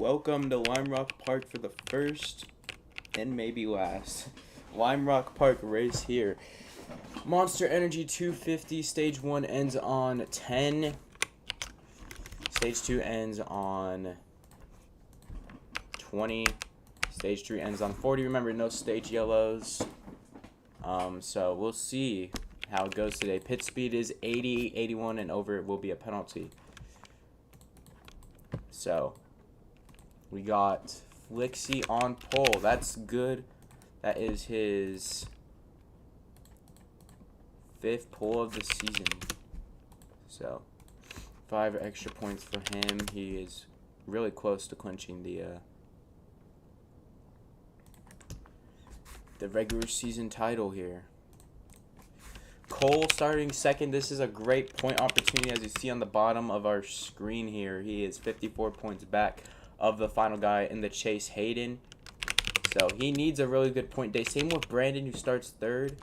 Welcome to Lime Rock Park for the first and maybe last Lime Rock Park race here. Monster Energy 250, Stage 1 ends on 10. Stage 2 ends on 20. Stage 3 ends on 40. Remember, no stage yellows. So we'll see how it goes today. Pit speed is 80, 81, and over it will be a penalty. So we got Flixie on pole. That's good. That is his 5th pole of the season. So 5 extra points for him. He is really close to clinching the regular season title here. Cole starting second. This is a great point opportunity, as you see on the bottom of our screen here. He is 54 points back of the final guy in the chase, Hayden. So he needs a really good point day. Same with Brandon, who starts third.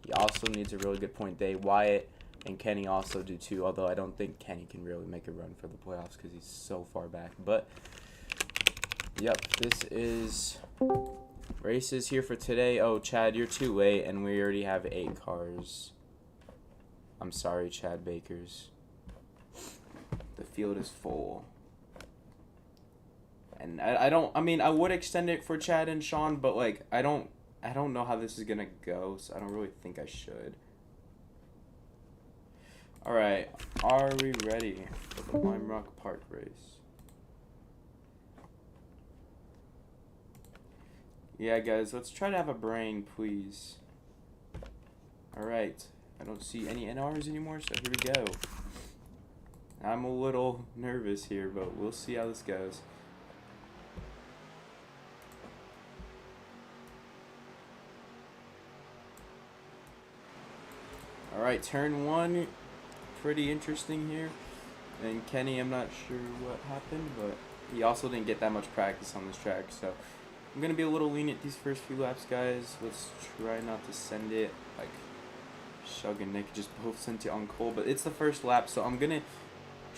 He also needs a really good point day. Wyatt and Kenny also do too, although I don't think Kenny can really make a run for the playoffs because he's so far back. But yep, this is races here for today. Oh, Chad, you're too late, and we already have 8 cars. I'm sorry, Chad Bakers. The field is full. And I mean, I would extend it for Chad and Sean, but, like, I don't know how this is going to go, so I don't really think I should. Alright, are we ready for the Lime Rock Park race? Yeah, guys, let's try to have a brain, please. Alright, I don't see any NRs anymore, so here we go. I'm a little nervous here, but we'll see how this goes. Alright, turn 1, pretty interesting here. And Kenny, I'm not sure what happened, but he also didn't get that much practice on this track, so I'm going to be a little lenient these first few laps, guys. Let's try not to send it, like Shug and Nick just both sent it on Cole, but it's the first lap, so I'm going to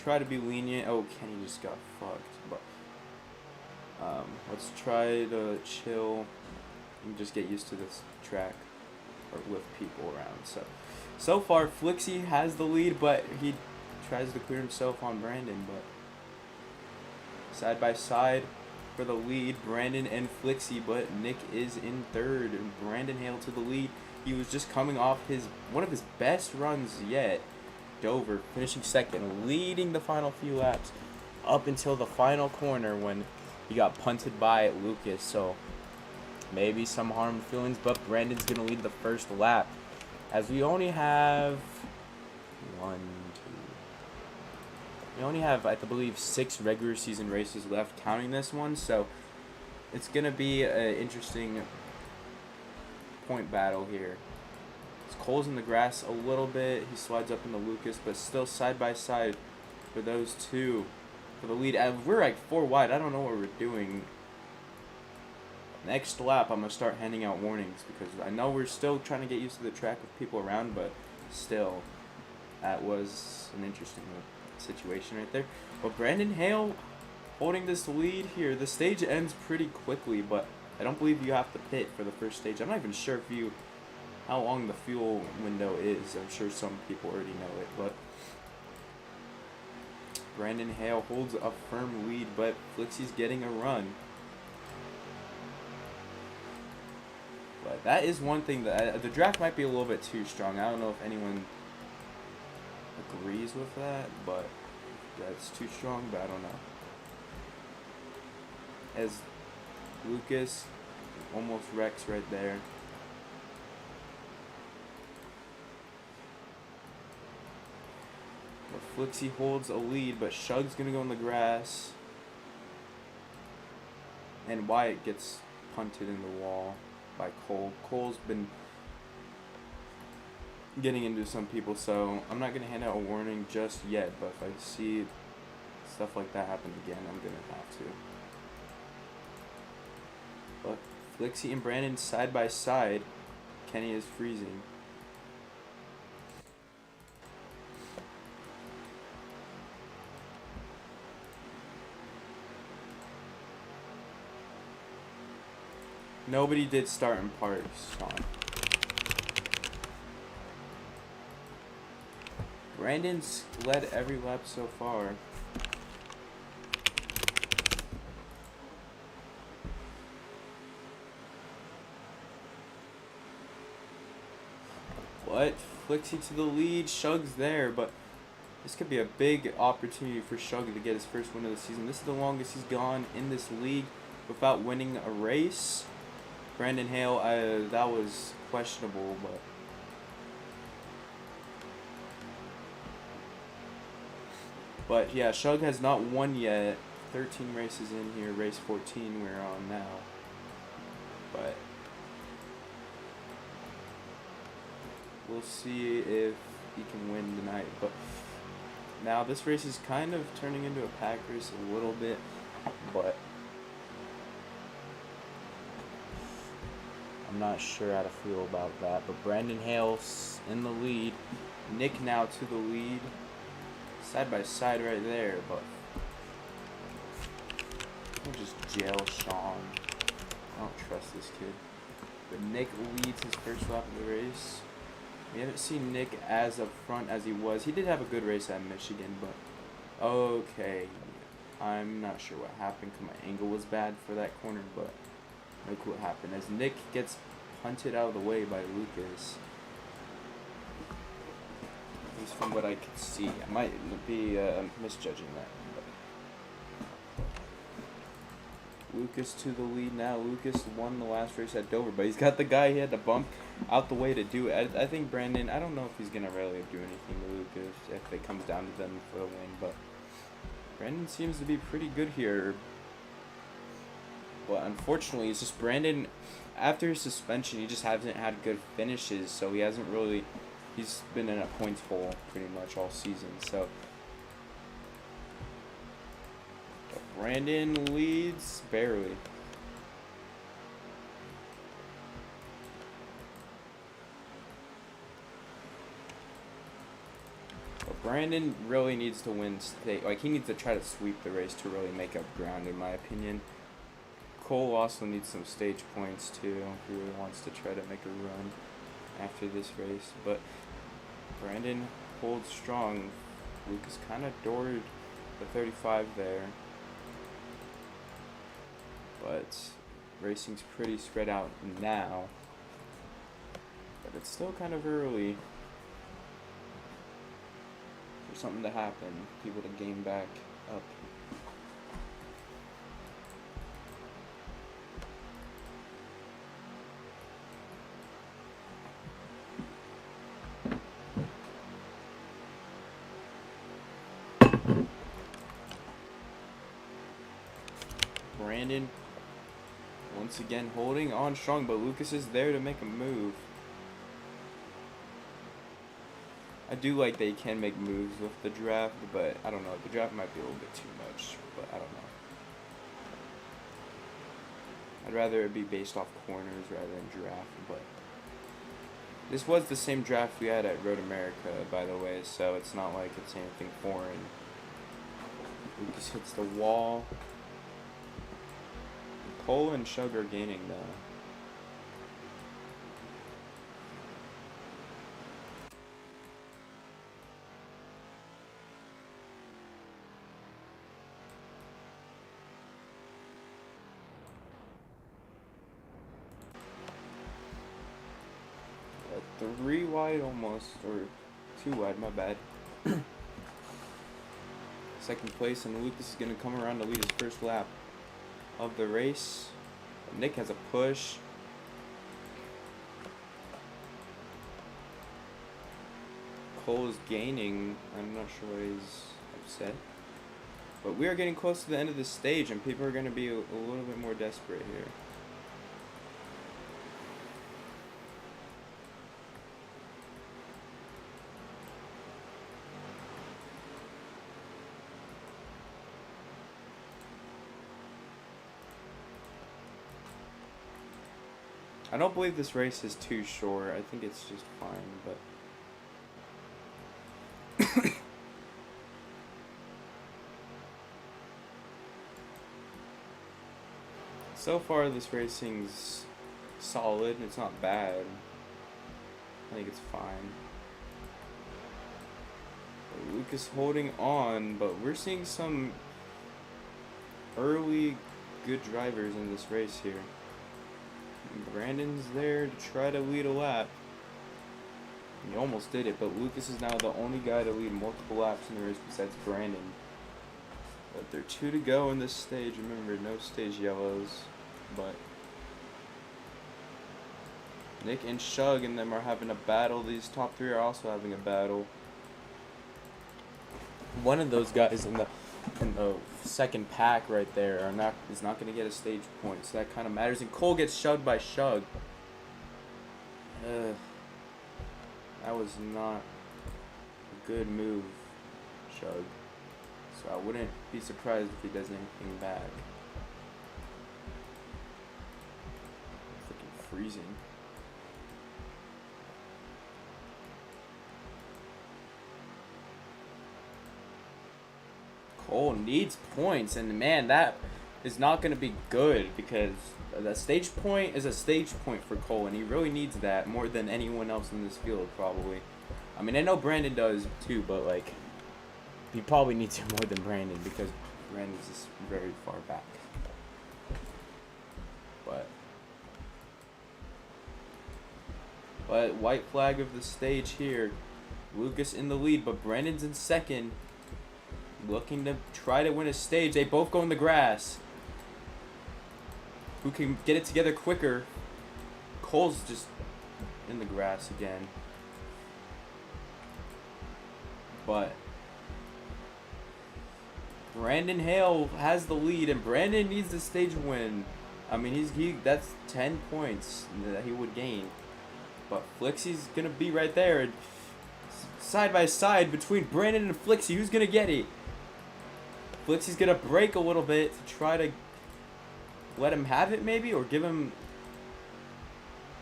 try to be lenient. Oh, Kenny just got fucked, but let's try to chill and just get used to this track, or with people around. So far, Flixie has the lead, but he tries to clear himself on Brandon, but side by side for the lead, Brandon and Flixie, but Nick is in third, and Brandon Hale to the lead. He was just coming off one of his best runs yet, Dover, finishing second, leading the final few laps up until the final corner when he got punted by Lucas. So maybe some harmed feelings, but Brandon's going to lead the first lap, as we only have we only have, I believe, 6 regular season races left, counting this one. So it's going to be an interesting point battle here. Cole's in the grass a little bit. He slides up into Lucas, but still side by side for those two for the lead. We're like 4 wide. I don't know what we're doing. Next lap, I'm going to start handing out warnings, because I know we're still trying to get used to the track with people around, but still, that was an interesting situation right there. But Brandon Hale holding this lead here. The stage ends pretty quickly, but I don't believe you have to pit for the first stage. I'm not even sure how long the fuel window is. I'm sure some people already know it, but Brandon Hale holds a firm lead, but Flixie's getting a run. But that is one thing that the draft might be a little bit too strong. I don't know if anyone agrees with that, but that's too strong, but I don't know. As Lucas almost wrecks right there. But Flixie holds a lead, but Shug's going to go in the grass. And Wyatt gets punted in the wall by Cole. Cole's been getting into some people, so I'm not going to hand out a warning just yet, but if I see stuff like that happen again, I'm going to have to. But Flixie and Brandon side by side. Kenny is freezing. Nobody did start in parks, Sean. Brandon's led every lap so far. What? Flixie to the lead. Shug's there, but this could be a big opportunity for Shug to get his first win of the season. This is the longest he's gone in this league without winning a race. Brandon Hale, that was questionable, but yeah, Shug has not won yet. 13 races in here, race 14 we're on now. But we'll see if he can win tonight. But now this race is kind of turning into a pack race a little bit, but I'm not sure how to feel about that. But Brandon Hale's in the lead. Nick now to the lead. Side by side right there, but we'll just jail Sean. I don't trust this kid. But Nick leads his first lap of the race. We haven't seen Nick as up front as he was. He did have a good race at Michigan, but okay. I'm not sure what happened because my angle was bad for that corner, but look what happened as Nick gets punted out of the way by Lucas. At least from what I could see. I might be misjudging that. But Lucas to the lead now. Lucas won the last race at Dover, but he's got the guy he had to bump out the way to do it. I think Brandon, I don't know if he's going to really do anything to Lucas if it comes down to them for the win, but Brandon seems to be pretty good here. But unfortunately, it's just Brandon, after his suspension, he just hasn't had good finishes, so he hasn't really, he's been in a points hole pretty much all season. So Brandon leads barely. But Brandon really needs to win state. Like, he needs to try to sweep the race to really make up ground, in my opinion. Cole also needs some stage points too if he really wants to try to make a run after this race. But Brandon holds strong. Lucas kind of doored the 35 there. But racing's pretty spread out now. But it's still kind of early for something to happen, people to gain back up. Brandon once again holding on strong, but Lucas is there to make a move. I do like they can make moves with the draft, but I don't know. The draft might be a little bit too much, but I don't know. I'd rather it be based off corners rather than draft, but this was the same draft we had at Road America, by the way, so it's not like it's anything foreign. Lucas hits the wall. Cole and Shug are gaining though. Three wide almost, or 2 wide, my bad. Second place, and Lucas is going to come around to lead his first lap of the race. Nick has a push. Cole is gaining. I'm not sure why he's upset. But we are getting close to the end of the stage, and people are going to be a little bit more desperate here. I don't believe this race is too short. I think it's just fine, but so far this racing's solid. It's not bad. I think it's fine. But Lucas holding on, but we're seeing some early good drivers in this race here. And Brandon's there to try to lead a lap. He almost did it, but Lucas is now the only guy to lead multiple laps in the race besides Brandon. But there are 2 to go in this stage. Remember, no stage yellows. But Nick and Shug and them are having a battle. These top 3 are also having a battle. One of those guys in the second pack right there is not going to get a stage point, so that kind of matters. And Cole gets shoved by Shug. That was not a good move, Shug. So I wouldn't be surprised if he does anything back. Freaking freezing. Cole needs points, and man, that is not going to be good because the stage point is a stage point for Cole, and he really needs that more than anyone else in this field, probably. I mean, I know Brandon does too, but like, he probably needs it more than Brandon because Brandon's just very far back. But white flag of the stage here. Lucas in the lead, but Brandon's in second. Looking to try to win a stage. They both go in the grass. Who can get it together quicker? Cole's just in the grass again. But Brandon Hale has the lead, and Brandon needs the stage win. I mean, that's 10 points that he would gain. But Flixie's gonna be right there, and side by side between Brandon and Flixie, who's gonna get it? Flixie's gonna break a little bit to try to let him have it, maybe, or give him,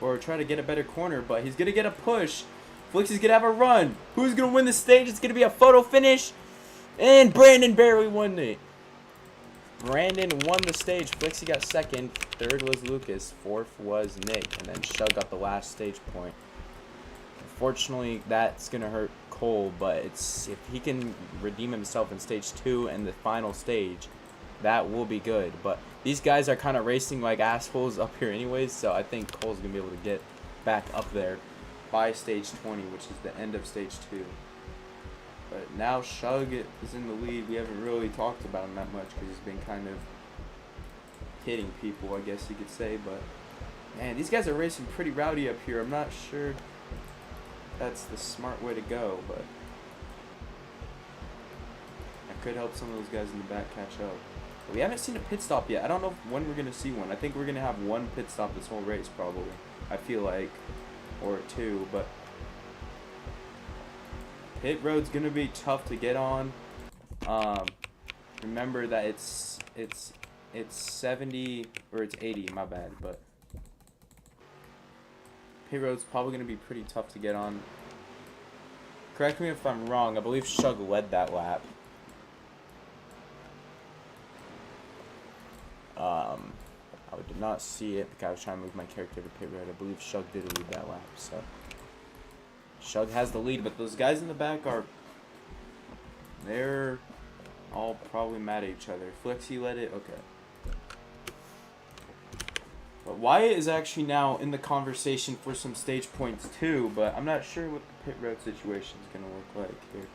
or try to get a better corner. But he's gonna get a push. Flixie's gonna have a run. Who's gonna win the stage? It's gonna be a photo finish, and Brandon barely won it. Brandon won the stage. Flixie got second. Third was Lucas. Fourth was Nick, and then Shug got the last stage point. Unfortunately, that's gonna hurt Cole, but if he can redeem himself in stage 2 and the final stage, that will be good. But these guys are kind of racing like assholes up here anyways, so I think Cole's gonna be able to get back up there by stage 20, which is the end of stage 2. But now Shug is in the lead. We haven't really talked about him that much because he's been kind of hitting people, I guess you could say. But man, these guys are racing pretty rowdy up here. I'm not sure that's the smart way to go, but that could help some of those guys in the back catch up. But we haven't seen a pit stop yet. I don't know when we're gonna see one. I think we're gonna have one pit stop this whole race probably. I feel like, or 2, but pit road's gonna be tough to get on. Remember that it's 70 or it's 80, my bad, but pit road's probably gonna be pretty tough to get on. Correct me if I'm wrong, I believe Shug led that lap. I did not see it because I was trying to move my character to pit road. I believe Shug did lead that lap, so Shug has the lead, but those guys in the back they're all probably mad at each other. Flexi led it, okay. But Wyatt is actually now in the conversation for some stage points too, but I'm not sure what the pit road situation is going to look like here.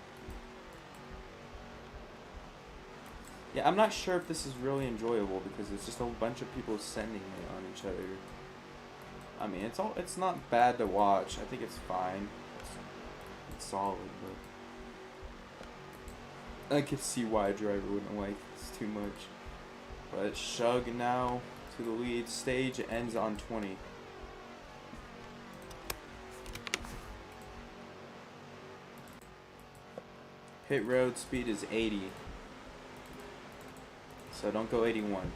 Yeah, I'm not sure if this is really enjoyable because it's just a bunch of people sending it on each other. I mean, it's not bad to watch. I think it's fine. It's solid, but I could see why a driver wouldn't like this too much. But Shug now to the lead. Stage ends on 20. Pit road speed is 80. So don't go 81.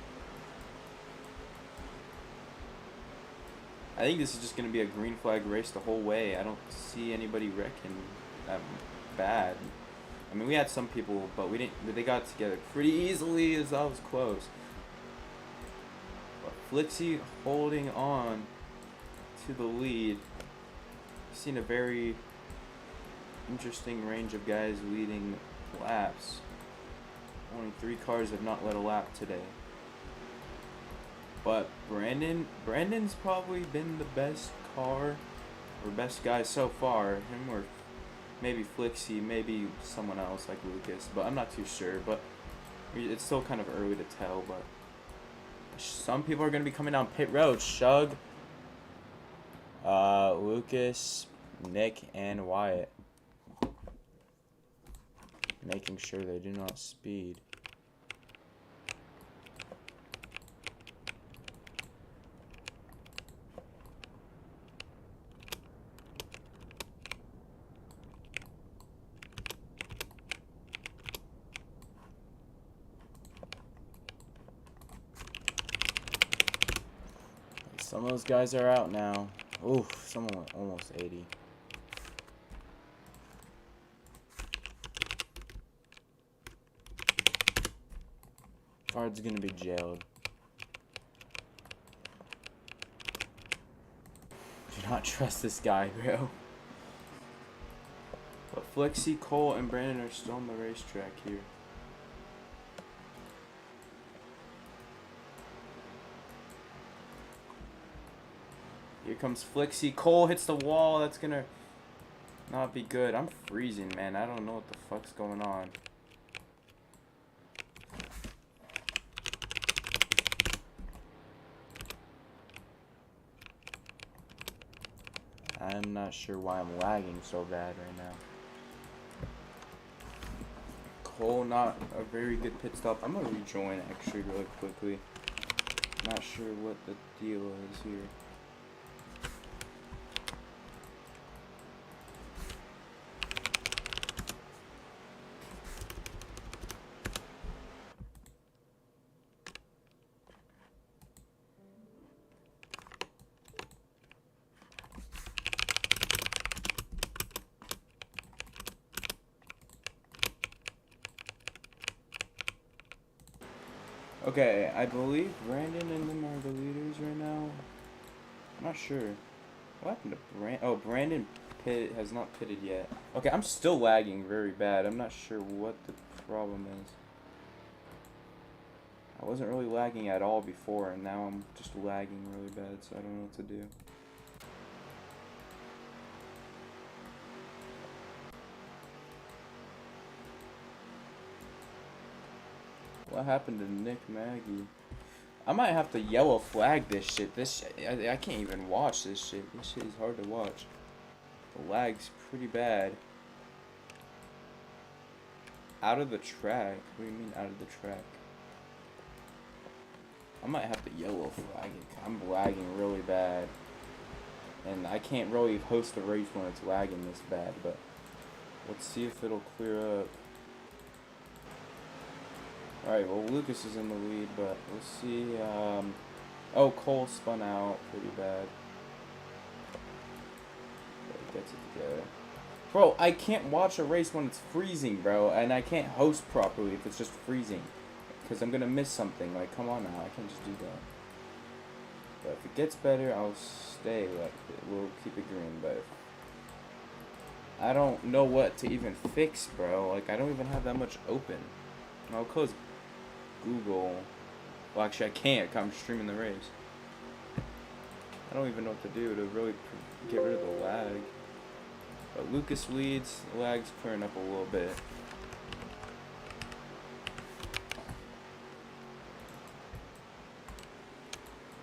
I think this is just going to be a green flag race the whole way. I don't see anybody wrecking that bad. I mean, we had some people, but they got together pretty easily as that was close. But Flixie holding on. to the lead. Seen a very interesting range of guys leading laps. Only 3 cars have not led a lap today. But Brandon's probably been the best car or best guy so far. Him or maybe Flixie, maybe someone else like Lucas, but I'm not too sure. But it's still kind of early to tell. But some people are going to be coming down pit road. Shug, Lucas, Nick, and Wyatt. Making sure they do not speed. Some of those guys are out now. Ooh, someone went almost 80. Card's gonna be jailed. Do not trust this guy, bro. But Flexi, Cole, and Brandon are still on the racetrack here. Here comes Flixie. Cole hits the wall. That's gonna not be good. I'm freezing, man. I don't know what the fuck's going on. I'm not sure why I'm lagging so bad right now. Cole, not a very good pit stop. I'm gonna rejoin actually really quickly. Not sure what the deal is here. Okay, I believe Brandon and them are the leaders right now. I'm not sure. What happened to Brandon? Oh, Brandon has not pitted yet. Okay, I'm still lagging very bad. I'm not sure what the problem is. I wasn't really lagging at all before, and now I'm just lagging really bad, so I don't know what to do. What happened to Nick Maggie? I might have to yellow flag this shit. I can't even watch this shit. This shit is hard to watch. The lag's pretty bad. Out of the track? What do you mean out of the track? I might have to yellow flag it. I'm lagging really bad. And I can't really host a race when it's lagging this bad, but let's see if it'll clear up. Alright, well, Lucas is in the lead, but let's see. Oh, Cole spun out pretty bad. But he gets it together. Bro, I can't watch a race when it's freezing, bro, and I can't host properly if it's just freezing. Because I'm going to miss something. Like, come on now, I can't just do that. But if it gets better, I'll stay. Like, we'll keep it green, but I don't know what to even fix, bro. Like, I don't even have that much open. I'll close Google. Well, actually, I can't because I'm streaming the race. I don't even know what to do to really get rid of the lag. But Lucas leads. The lag's clearing up a little bit.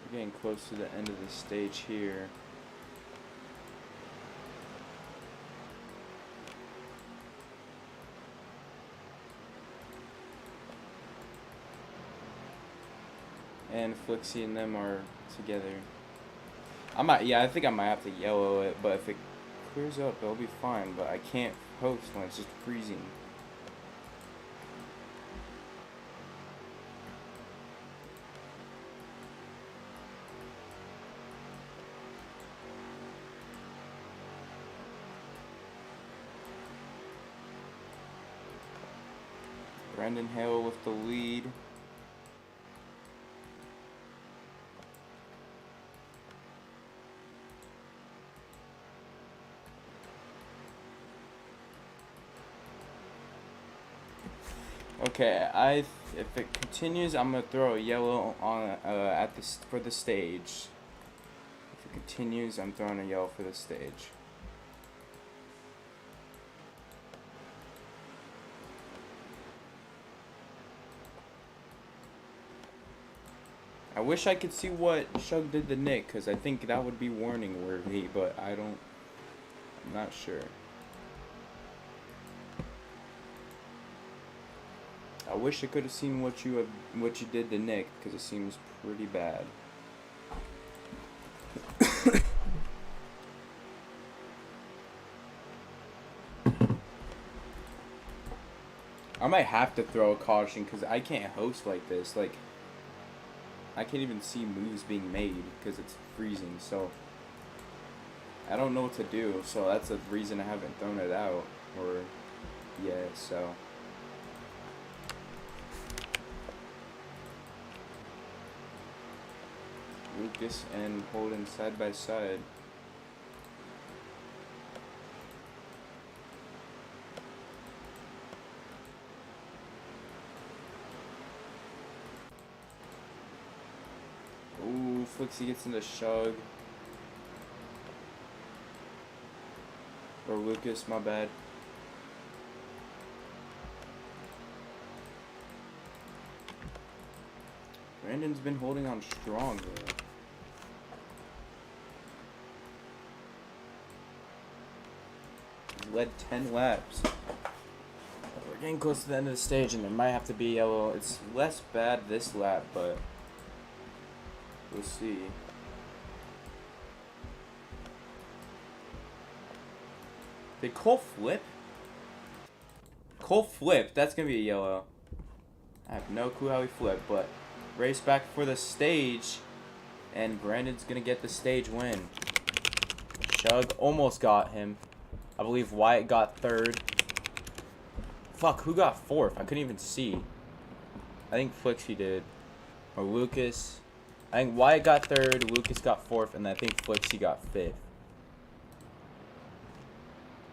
We're getting close to the end of the stage here. And Flixie and them are together. I think I might have to yellow it, but if it clears up, it'll be fine. But I can't host when it's just freezing. Brendan Hale with the lead. Okay, if it continues, I'm gonna throw a yellow on for the stage. If it continues, I'm throwing a yellow for the stage. I wish I could see what Shug did to Nick, because I think that would be warning worthy, but I'm not sure. I wish I could have seen what you did to Nick, because it seems pretty bad. I might have to throw a caution, because I can't host like this. Like, I can't even see moves being made because it's freezing, so I don't know what to do, so that's the reason I haven't thrown it out, or, yeah, so. Lucas and Holden side by side. Ooh, Flixie gets into Shug. Or Lucas, my bad. Brandon's been holding on strong there. He's led 10 laps. We're getting close to the end of the stage, and there might have to be yellow. It's less bad this lap, but we'll see. Did Cole flip? Cole flipped. That's going to be a yellow. I have no clue how he flipped, but race back for the stage, and Brandon's going to get the stage win. Shug almost got him. I believe Wyatt got third. Fuck, who got fourth? I couldn't even see. I think Flixie did. Or Lucas. I think Wyatt got third, Lucas got fourth, and I think Flixie got fifth.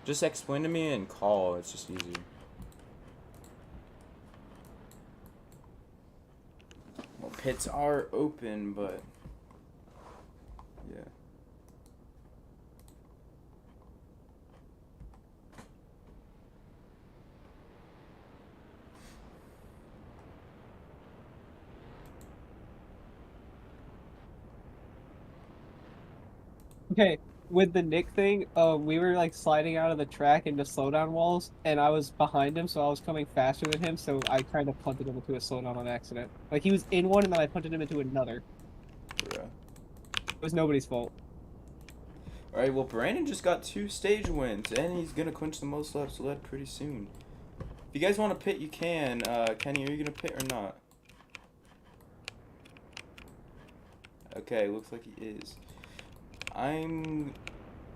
Just explain to me and call. It's just easier. Well, pits are open, but yeah. Okay, with the Nick thing, we were like sliding out of the track into slowdown walls, and I was behind him, so I was coming faster than him, so I kind of punted him into a slowdown on accident. Like, he was in one, and then I punted him into another. Yeah. It was nobody's fault. Alright, well, Brandon just got 2 stage wins, and he's gonna clinch the most laps led pretty soon. If you guys want to pit, you can. Kenny, are you gonna pit or not? Okay, looks like he is. I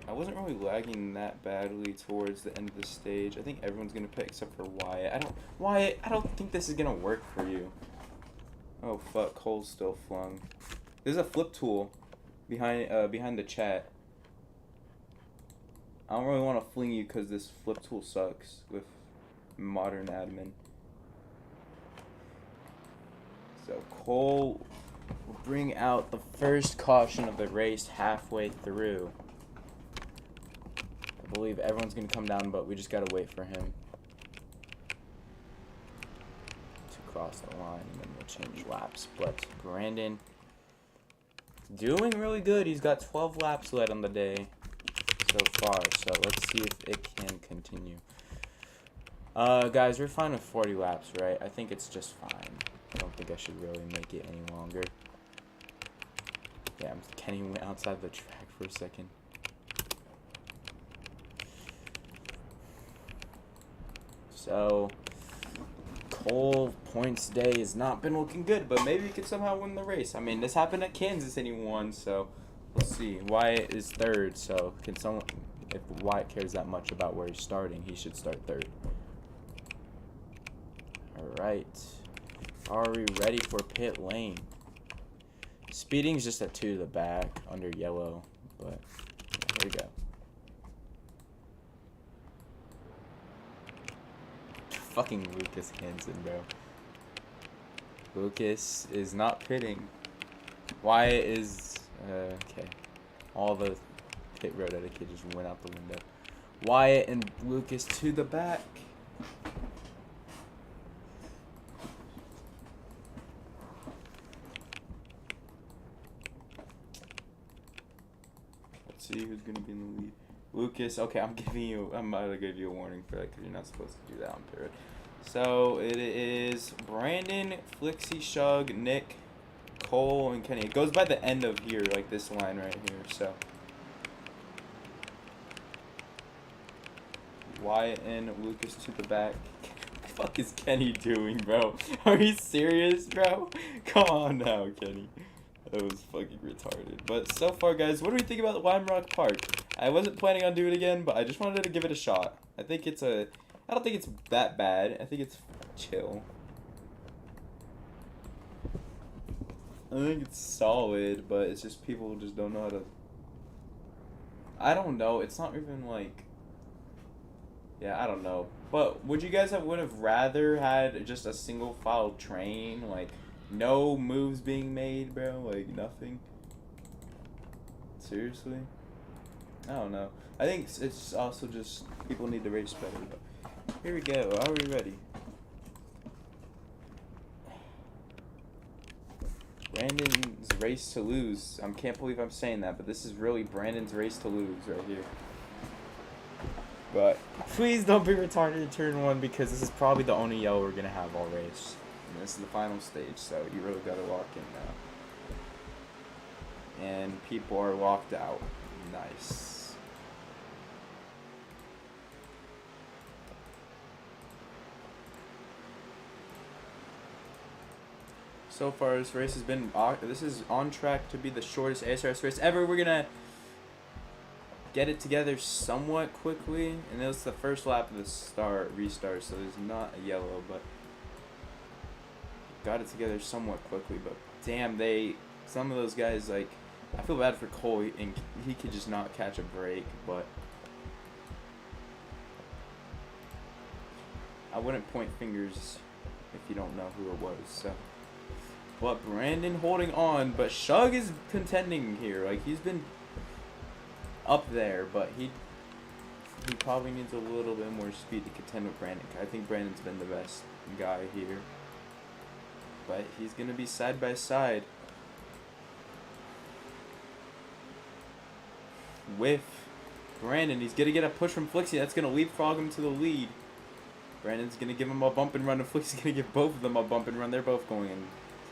wasn't really lagging that badly towards the end of the stage. I think everyone's gonna pit except for Wyatt. Wyatt, I don't think this is gonna work for you. Oh fuck, Cole's still flung. There's a flip tool behind the chat. I don't really want to fling you because this flip tool sucks with modern admin. So Cole will bring out the first caution of the race halfway through. I believe everyone's going to come down, but we just got to wait for him to cross the line, and then we'll change laps. But Brandon doing really good. He's got 12 laps led on the day so far, so let's see if it can continue. Guys, we're fine with 40 laps, right? I think it's just fine. I don't think I should really make it any longer. Yeah, Kenny went outside the track for a second. So, Cole points day has not been looking good, but maybe he could somehow win the race. I mean, this happened at Kansas and he won, so we'll see. Wyatt is third, so if Wyatt cares that much about where he's starting, he should start third. Alright. Are we ready for pit lane? Speeding's just a 2 to the back under yellow, but yeah, here we go. fucking Lucas Hansen, bro. Lucas is not pitting. Wyatt is okay. All the pit road etiquette just went out the window. Wyatt and Lucas to the back. Let's see who's gonna be in the lead. Lucas. Okay, I'm about to give you a warning for that because you're not supposed to do that on pit road. So it is Brandon, Flixie, Shug, Nick, Cole, and Kenny. It goes by the end of here, like this line right here. So Wyatt and Lucas to the back. What the fuck is Kenny doing, bro? Are you serious, bro? Come on now, Kenny. That was fucking retarded. But so far, guys, what do we think about Lime Rock Park? I wasn't planning on doing it again, but I just wanted to give it a shot. I don't think it's that bad. I think it's chill. I think it's solid, but it's just people just don't know how to... I don't know. It's not even like... Yeah, I don't know. But would you guys would have rather had just a single file train? Like, no moves being made, bro? Like, nothing? Seriously? I don't know. I think it's also just people need to race better. But here we go. Are we ready? Brandon's race to lose. I can't believe I'm saying that, but this is really Brandon's race to lose right here. But please don't be retarded in turn 1 because this is probably the only yellow we're gonna have all race. And this is the final stage, so you really gotta lock in now. And people are locked out. Nice. So far, this race has been... This is on track to be the shortest ASRS race ever. We're gonna get it together somewhat quickly, and it was the first lap of the restart, so there's not a yellow, but got it together somewhat quickly. But damn, some of those guys, like, I feel bad for Cole, and he could just not catch a break, but I wouldn't point fingers if you don't know who it was. So, but Brandon holding on, but Shug is contending here. Like, he's been up there, but he probably needs a little bit more speed to contend with Brandon. I think Brandon's been the best guy here, but he's gonna be side by side with Brandon. He's gonna get a push from Flixie. That's gonna leapfrog him to the lead. Brandon's gonna give him a bump and run, and Flixie's gonna give both of them a bump and run. They're both going into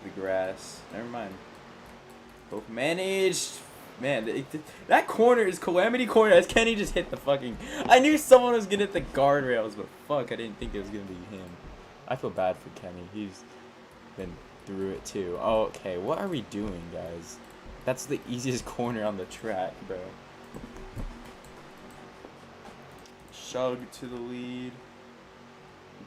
the grass. Never mind. Both managed. Man, that corner is calamity corner as Kenny just hit the fucking... I knew someone was gonna hit the guardrails, but fuck, I didn't think it was gonna be him. I feel bad for Kenny. He's been through it too. Oh, okay, what are we doing, guys? That's the easiest corner on the track, bro. Shug to the lead.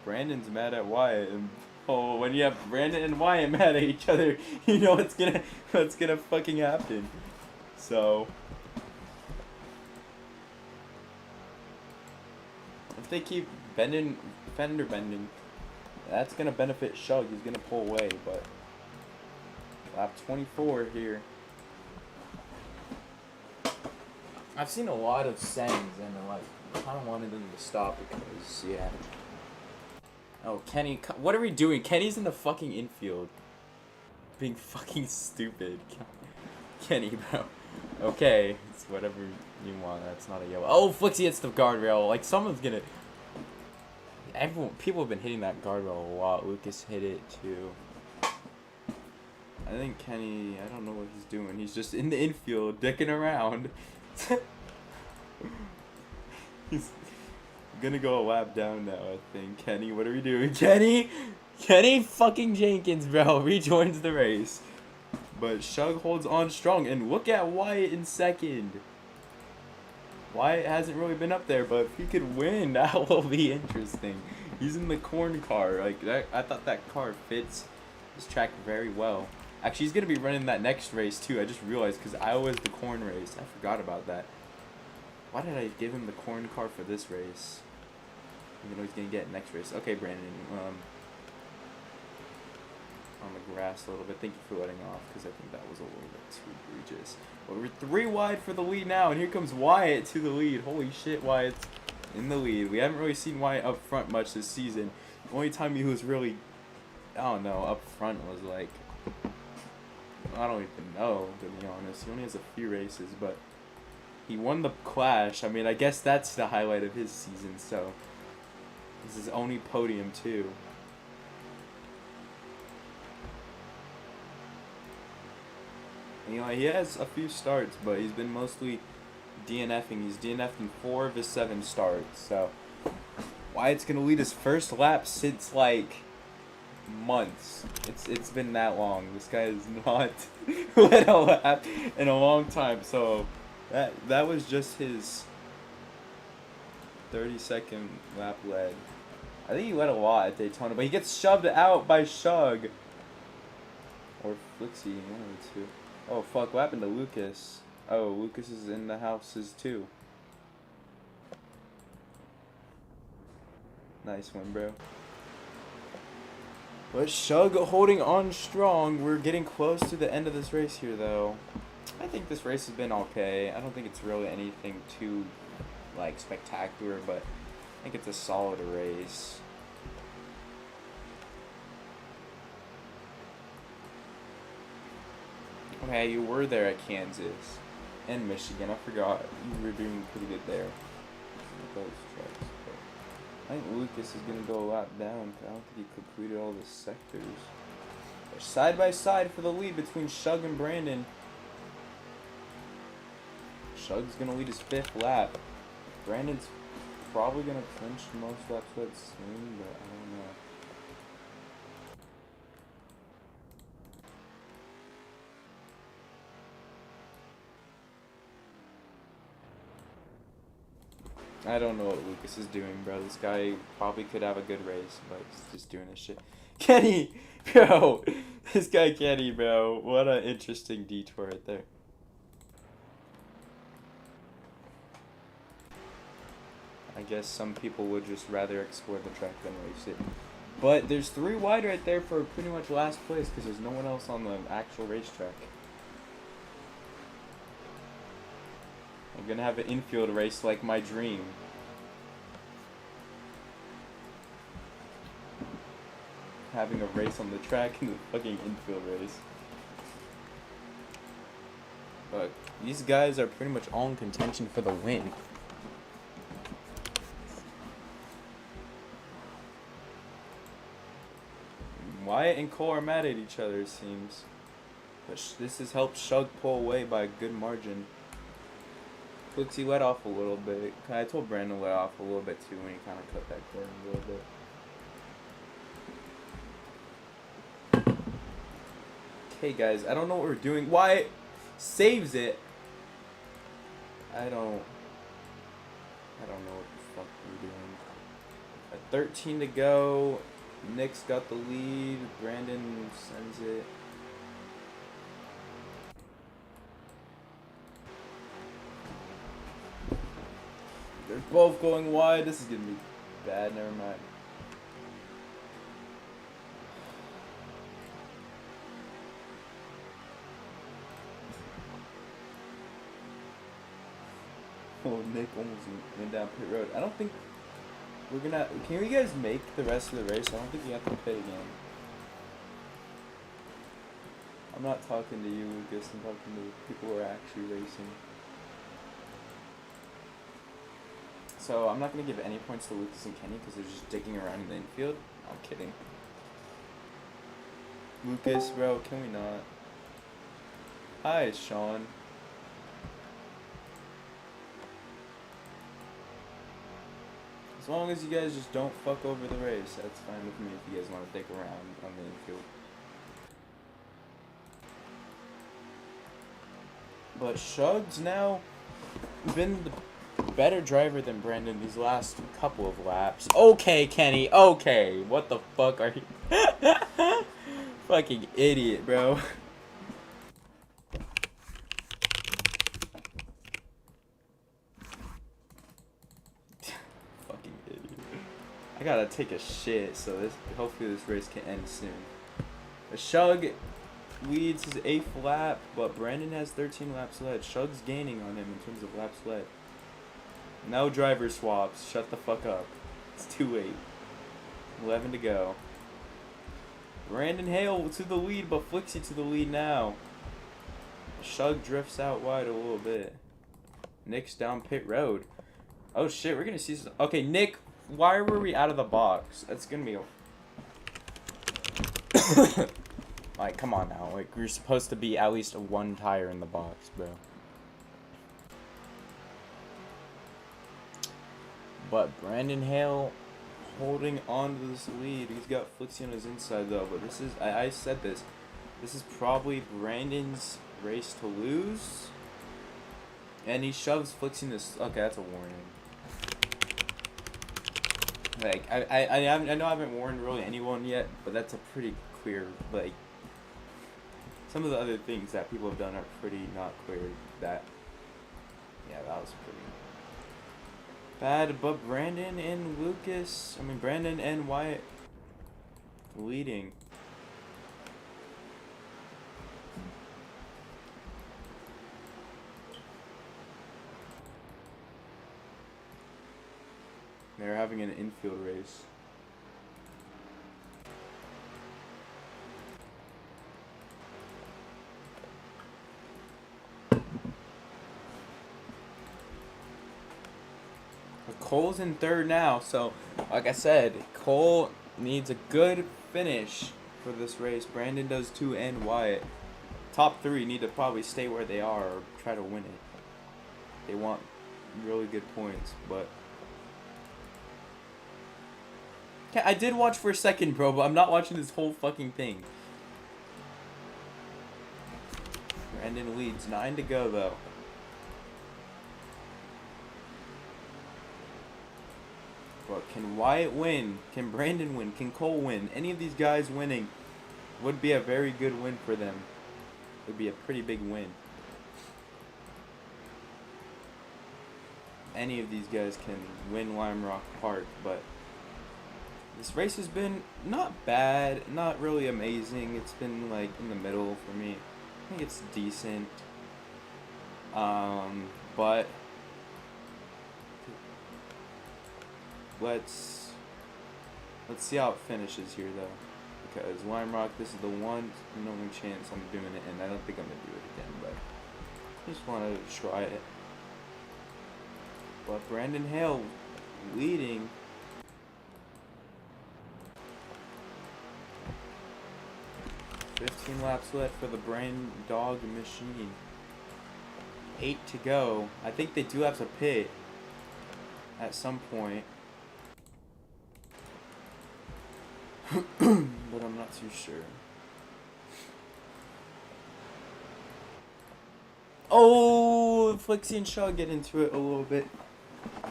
Brandon's mad at Wyatt, and oh, when you have Brandon and Wyatt mad at each other, you know what's gonna fucking happen. So if they keep fender bending, that's gonna benefit Shug. He's gonna pull away, but lap 24 here. I've seen a lot of Sengs, and like, I kind of wanted them to stop because, yeah. Oh, Kenny, what are we doing? Kenny's in the fucking infield, being fucking stupid. Kenny, bro. Okay, it's whatever you want. That's not a yellow. Oh, Flixie hits the guardrail. Like, someone's gonna... People have been hitting that guardrail a lot. Lucas hit it, too. I think Kenny... I don't know what he's doing. He's just in the infield, dicking around. He's gonna go a lap down now, I think. Kenny, what are we doing? Kenny fucking Jenkins, bro, rejoins the race. But Shug holds on strong, and look at Wyatt in second. Wyatt hasn't really been up there, but if he could win, that will be interesting. He's in the corn car. Like, that, I thought that car fits this track very well. Actually, he's gonna be running that next race too. I just realized because I was the corn race. I forgot about that. Why did I give him the corn car for this race? Even though he's gonna get next race. Okay, Brandon. On the grass a little bit. Thank you for letting off, because I think that was a little bit too egregious. But we're 3 wide for the lead now, and here comes Wyatt to the lead. Holy shit, Wyatt's in the lead. We haven't really seen Wyatt up front much this season. The only time he was really, I don't know, up front was like, I don't even know, to be honest. He only has a few races, but he won the Clash. I mean, I guess that's the highlight of his season, so this is his only podium, too. You know, he has a few starts, but he's been mostly DNFing. He's DNF'd in 4 of his 7 starts. So, Wyatt's gonna lead his first lap since like months. It's been that long. This guy has not led a lap in a long time. So, that was just his 30-second lap led. I think he led a lot at Daytona, but he gets shoved out by Shug or Flixie, one of the two. Oh fuck, what happened to Lucas? Oh, Lucas is in the houses too. Nice one, bro. But Shug holding on strong. We're getting close to the end of this race here, though. I think this race has been okay. I don't think it's really anything too, like, spectacular, but I think it's a solid race. Okay, you were there at Kansas and Michigan. I forgot. You were doing pretty good there with those trucks. But I think Lucas is going to go a lot down. I don't think he completed all the sectors. They're side by side for the lead between Shug and Brandon. Shug's going to lead his 5th lap. Brandon's probably going to clinch most laps with soon, but I don't know. I don't know what Lucas is doing, bro. This guy probably could have a good race, but he's just doing this shit. Kenny! Bro! This guy Kenny, bro. What an interesting detour right there. I guess some people would just rather explore the track than race it. But there's 3 wide right there for pretty much last place because there's no one else on the actual racetrack. I'm gonna have an infield race like my dream. Having a race on the track and the fucking infield race. But these guys are pretty much all in contention for the win. Wyatt and Cole are mad at each other, it seems. But this has helped Shug pull away by a good margin. Flixie let off a little bit. I told Brandon to let off a little bit too when he kind of cut that corner a little bit. Okay, guys, I don't know what we're doing. Wyatt saves it. I don't know what the fuck we're doing. At 13 to go. Nick's got the lead. Brandon sends it. They're both going wide. This is gonna be bad. Never mind. Oh, Nick almost went down pit road. I don't think we're gonna. Can you guys make the rest of the race? I don't think you have to pit again. I'm not talking to you, Lucas. I'm talking to people who are actually racing. So I'm not going to give any points to Lucas and Kenny because they're just digging around in the infield. I'm kidding. Lucas, bro, can we not? Hi, it's Sean. As long as you guys just don't fuck over the race, that's fine with me if you guys want to dig around on the infield. But Shug's now been the better driver than Brandon these last couple of laps. Okay, Kenny, okay. What the fuck are you? Fucking idiot, bro. Fucking idiot. gotta take a shit, so hopefully this race can end soon. Shug leads his 8th lap, but Brandon has 13 laps led. Shug's gaining on him in terms of laps led. No driver swaps. Shut the fuck up. It's too late. 11 to go. Brandon Hale to the lead, but Flixie to the lead now. Shug drifts out wide a little bit. Nick's down pit road. Oh shit, we're gonna see some. Okay, Nick, why were we out of the box? That's gonna be like, come on now. Like, we're supposed to be at least one tire in the box, bro. But Brandon Hale holding on to this lead. He's got Flixie on his inside though. But this is, I said this. This is probably Brandon's race to lose. And he shoves Flixie in this. Okay, that's a warning. Like, I know I haven't warned really anyone yet, but that's a pretty clear, like, some of the other things that people have done are pretty not clear. That, yeah, that was pretty bad. But Brandon and Brandon and Wyatt leading. They're having an infield race. Cole's in 3rd now, so like I said, Cole needs a good finish for this race. Brandon does too, and Wyatt. Top 3 need to probably stay where they are or try to win it. They want really good points, but I did watch for a second, bro, but I'm not watching this whole fucking thing. Brandon leads. 9 to go, though. But can Wyatt win? Can Brandon win? Can Cole win? Any of these guys winning would be a very good win for them. It would be a pretty big win. Any of these guys can win Lime Rock Park, but this race has been not bad, not really amazing. It's been like in the middle for me. I think it's decent. But let's see how it finishes here though. Because Lime Rock, this is the one and only chance I'm doing it, and I don't think I'm gonna do it again, but I just wanted to try it. But Brandon Hale leading. $15 laps left for the Brain Dog Machine. 8 to go. I think they do have to pit at some point. But I'm not too sure. Oh, Flixie and Shaw get into it a little bit.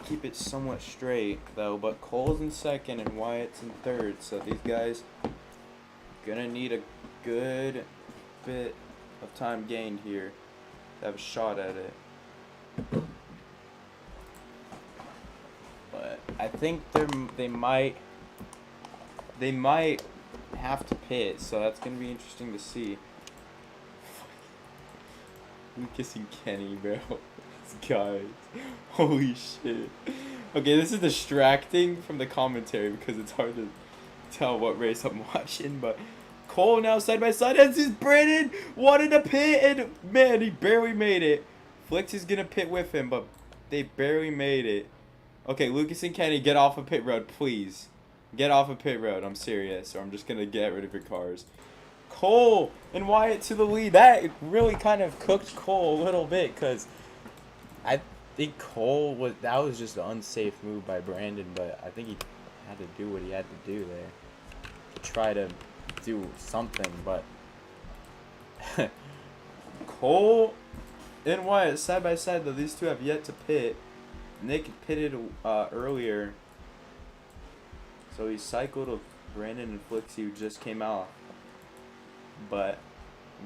Keep it somewhat straight though, but Cole's in 2nd and Wyatt's in 3rd, so these guys gonna need a good bit of time gained here to have a shot at it. But I think they might have to pit, so that's gonna be interesting to see. I'm kissing Kenny, bro. These guys. Holy shit. Okay, this is distracting from the commentary because it's hard to tell what race I'm watching, but Cole now side by side as his Brandon wanted to pit, and man, he barely made it. Flix is gonna pit with him, but they barely made it. Okay, Lucas and Kenny, get off of pit road, please. Get off of pit road, I'm serious, or I'm just gonna get rid of your cars. Cole and Wyatt to the lead. That really kind of cooked Cole a little bit, because I think that was just an unsafe move by Brandon, but I think he had to do what he had to do there to try to do something. But Cole and Wyatt side by side though. These two have yet to pit. Nick pitted earlier, so he cycled with Brandon and Flixie, who just came out. But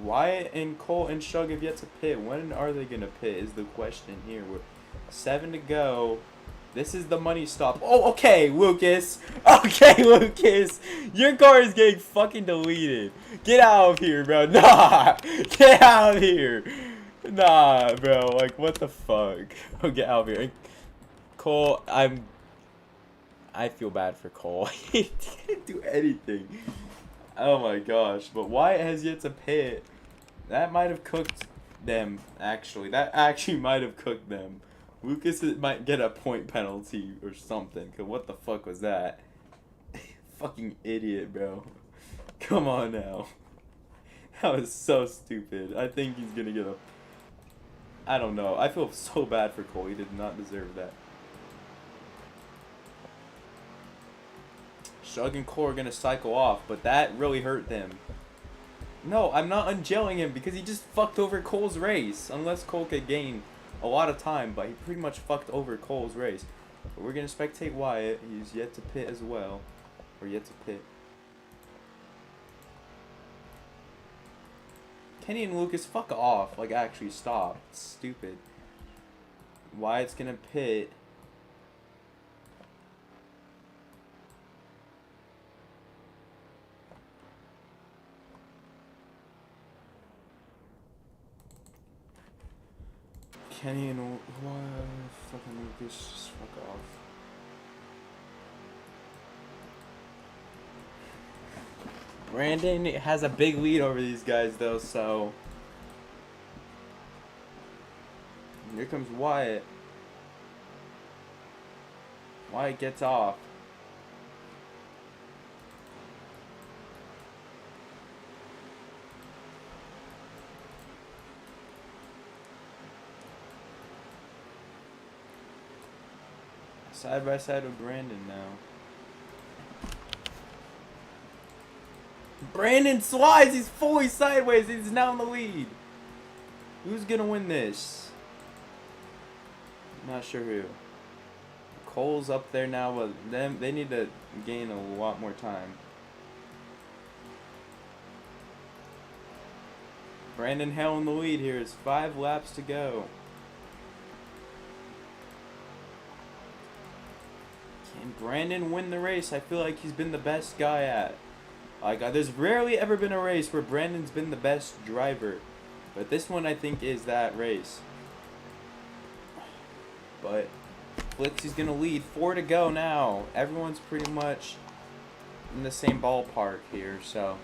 Wyatt and Cole and Shug have yet to pit. When are they gonna pit is the question here. We're 7 to go. This is the money stop. Oh, okay, Lucas. Okay, Lucas. Your car is getting fucking deleted. Get out of here, bro. Nah. Get out of here. Nah, bro. Like, what the fuck? Oh, get out of here. Cole, I feel bad for Cole. He didn't do anything. Oh my gosh. But Wyatt has yet to pit. That might have cooked them, actually. That actually might have cooked them. Lucas might get a point penalty or something. Cause what the fuck was that? Fucking idiot, bro. Come on now. That was so stupid. I think he's gonna get a... I don't know. I feel so bad for Cole. He did not deserve that. Shug and Cole are gonna cycle off, but that really hurt them. No, I'm not unjailing him because he just fucked over Cole's race. Unless Cole could gain a lot of time, but he pretty much fucked over Cole's race. But we're gonna spectate Wyatt. He's yet to pit as well. Or yet to pit. Kenny and Lucas, fuck off. Like, actually stop. It's stupid. Wyatt's gonna pit. Kenny and fucking Lucas, just fuck off. Brandon has a big lead over these guys though, so here comes Wyatt. Wyatt gets off. Side by side with Brandon now. Brandon slides! He's fully sideways! He's now in the lead! Who's gonna win this? Not sure who. Cole's up there now, but they need to gain a lot more time. Brandon Hale in the lead here. It's 5 laps to go. Can Brandon win the race? I feel like he's been the best guy at. Like, there's rarely ever been a race where Brandon's been the best driver. But this one, I think, is that race. But Flixie's going to lead. 4 to go now. Everyone's pretty much in the same ballpark here, so...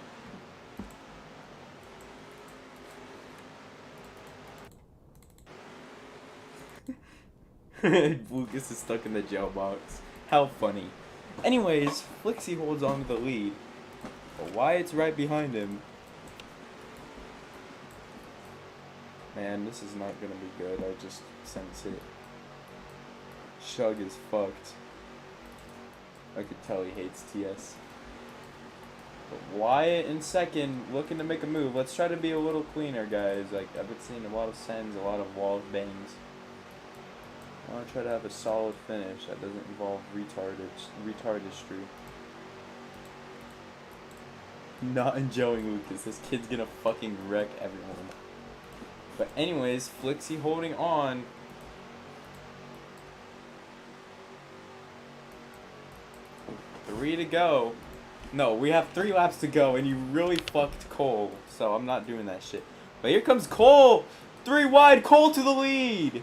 Lucas is stuck in the jail box. How funny. Anyways, Flixie holds on to the lead. But Wyatt's right behind him. Man, this is not gonna be good. I just sense it. Shug is fucked. I could tell he hates TS. But Wyatt in second, looking to make a move. Let's try to be a little cleaner, guys. Like, I've been seeing a lot of sends, a lot of wall bangs. I want to try to have a solid finish that doesn't involve retardistry. Not enjoying Lucas. This kid's gonna fucking wreck everyone. But anyways, Flixie holding on. Three to go. No, we have 3 laps to go, and you really fucked Cole. So I'm not doing that shit. But here comes Cole. 3 wide. Cole to the lead.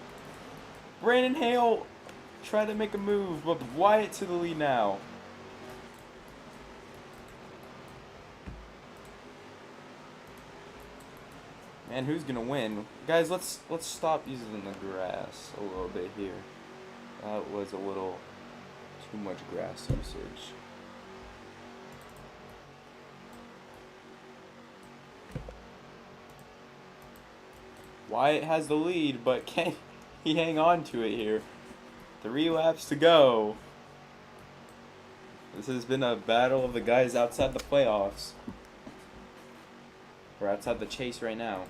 Brandon Hale try to make a move, but Wyatt to the lead now. Man, who's gonna win? Guys, let's stop using the grass a little bit here. That was a little too much grass usage. Wyatt has the lead, but can he hang on to it here? 3 laps to go. This has been a battle of the guys outside the playoffs. We're outside the chase right now.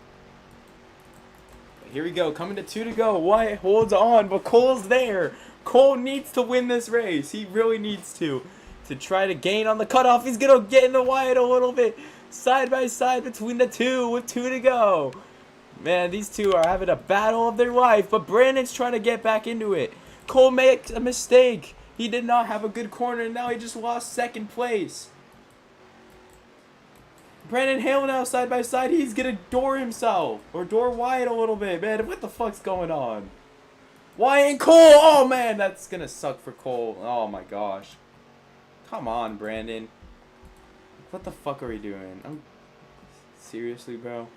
But here we go, coming to 2 to go. Wyatt holds on, but Cole's there. Cole needs to win this race. He really needs to try to gain on the cutoff. He's gonna get into Wyatt a little bit. Side by side between the two with 2 to go. Man, these two are having a battle of their life, but Brandon's trying to get back into it. Cole makes a mistake. He did not have a good corner, and now he just lost second place. Brandon Hale now side by side. He's gonna door himself or door Wyatt a little bit, man. What the fuck's going on? Wyatt and Cole. Oh man, that's gonna suck for Cole. Oh my gosh. Come on, Brandon. What the fuck are we doing? Seriously, bro.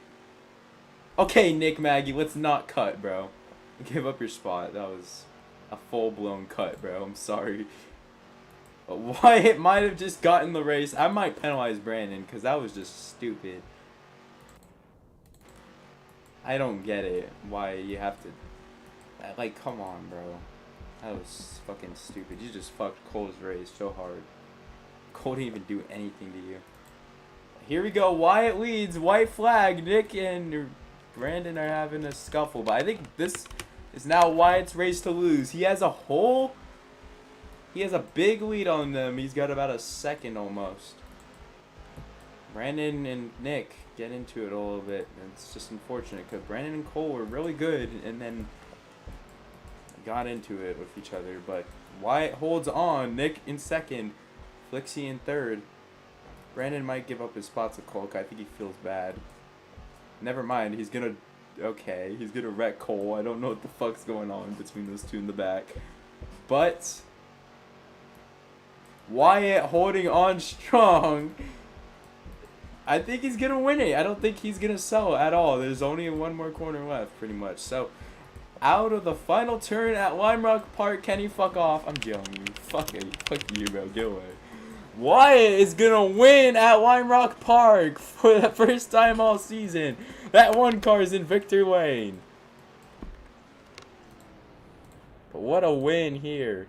Okay, Nick Maggie, let's not cut, bro. Give up your spot. That was a full-blown cut, bro. I'm sorry. Wyatt might have just gotten the race. I might penalize Brandon because that was just stupid. I don't get it. Why you have to... Like, come on, bro. That was fucking stupid. You just fucked Cole's race so hard. Cole didn't even do anything to you. Here we go. Wyatt leads. White flag. Nick and Brandon are having a scuffle. But I think this is now Wyatt's race to lose. He has a big lead on them. He's got about a second almost. Brandon and Nick get into it a little bit. It's just unfortunate because Brandon and Cole were really good and then got into it with each other. But Wyatt holds on. Nick in second. Flixie in third. Brandon might give up his spot to Cole. I think he feels bad. Never mind. He's gonna... Okay. He's gonna wreck Cole. I don't know what the fuck's going on between those two in the back. But... Wyatt holding on strong. I think he's gonna win it. I don't think he's gonna sell at all. There's only one more corner left, pretty much. So, out of the final turn at Lime Rock Park, Kenny, fuck off. I'm yelling you. Fuck you, bro. Get away. Wyatt is gonna win at Lime Rock Park for the first time all season. That one car is in Victor Lane. But what a win here.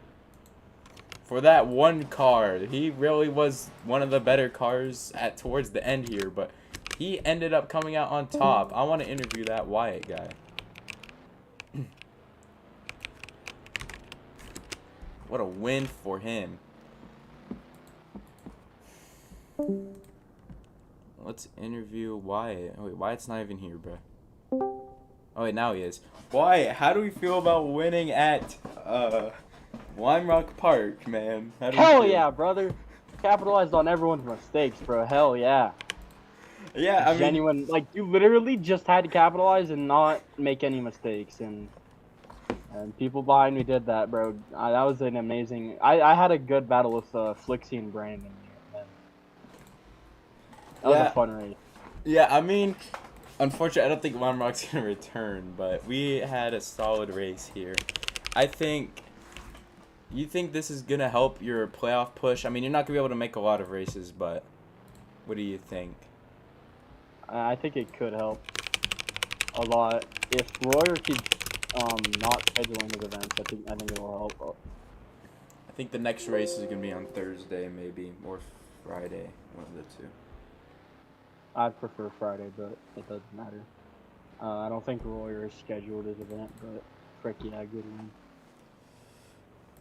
For that one car. He really was one of the better cars towards the end here, but he ended up coming out on top. I want to interview that Wyatt guy. What a win for him. Let's interview Wyatt. Oh, wait, Wyatt's not even here, bro. Oh, wait, now he is. Wyatt, how do we feel about winning at Lime Rock Park, man? Hell yeah, brother. Capitalized on everyone's mistakes, bro. Hell yeah. Yeah, I mean... Genuine, like, you literally just had to capitalize and not make any mistakes, and people behind me did that, bro. That was an amazing... I had a good battle with Flixie and Brandon. That was a fun race. Yeah, I mean, unfortunately, I don't think Lime Rock's going to return, but we had a solid race here. You think this is going to help your playoff push? I mean, you're not going to be able to make a lot of races, but what do you think? I think it could help a lot. If Royer keeps not scheduling his events, I think it will help. I think the next race is going to be on Thursday, maybe, or Friday, one of the two. I'd prefer Friday, but it doesn't matter. I don't think Royer has scheduled his event, but frick yeah, good win.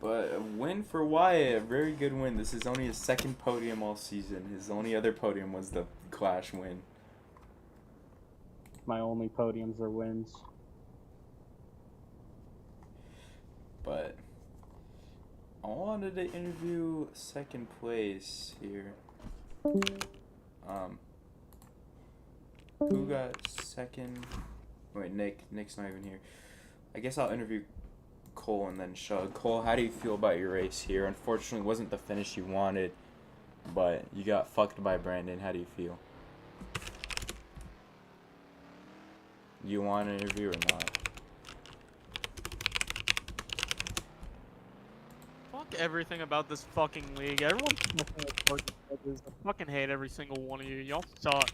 But a win for Wyatt, a very good win. This is only his second podium all season. His only other podium was the Clash win. My only podiums are wins. But I wanted to interview second place here. Who got second? Wait, Nick's not even here. I guess I'll interview Cole and then Shug. Cole, how do you feel about your race here? Unfortunately, it wasn't the finish you wanted, but you got fucked by Brandon. How do you feel? You want an interview or not? Fuck everything about this fucking league. Everyone's I fucking hate every single one of you. Y'all suck.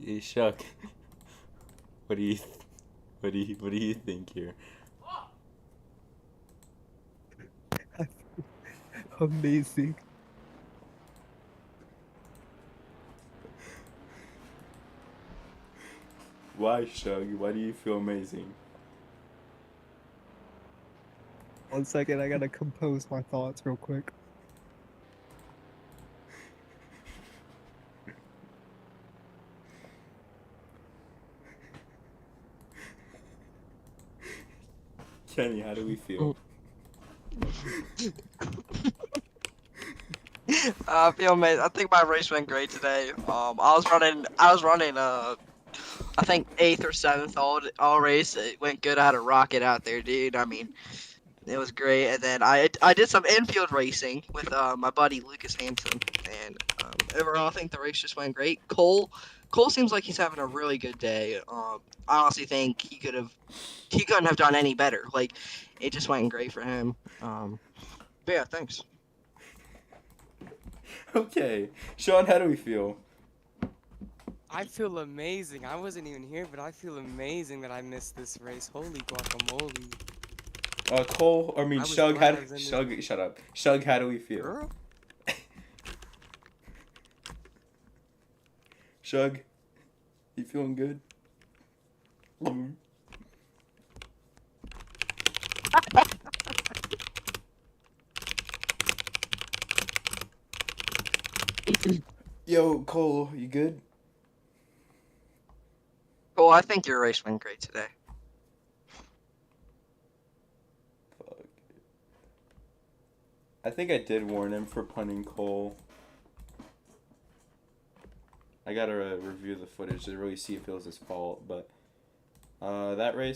Hey, Shuck. What do you think here? Amazing. Why, Shug? Why do you feel amazing? 1 second, I gotta compose my thoughts real quick. Kenny, how do we feel? I feel amazing. I think my race went great today. I was running I think 8th or 7th all race. It went good. I had a rocket out there, dude. I mean, it was great. And then I did some infield racing with my buddy Lucas Hanson, and overall I think the race just went great. Cole seems like he's having a really good day. I honestly think he couldn't have done any better. Like, it just went great for him. But yeah, thanks. Okay. Sean, how do we feel? I feel amazing. I wasn't even here, but I feel amazing that I missed this race. Holy guacamole. Cole, I mean, I was Shug, glad I was in Shug, shut up. Shug, how do we feel? Girl? Shug, you feeling good? Yo, Cole, you good? Cole, I think your race went great today. Fuck. I think I did warn him for punting Cole. I gotta review the footage to really see if it was his fault, but that race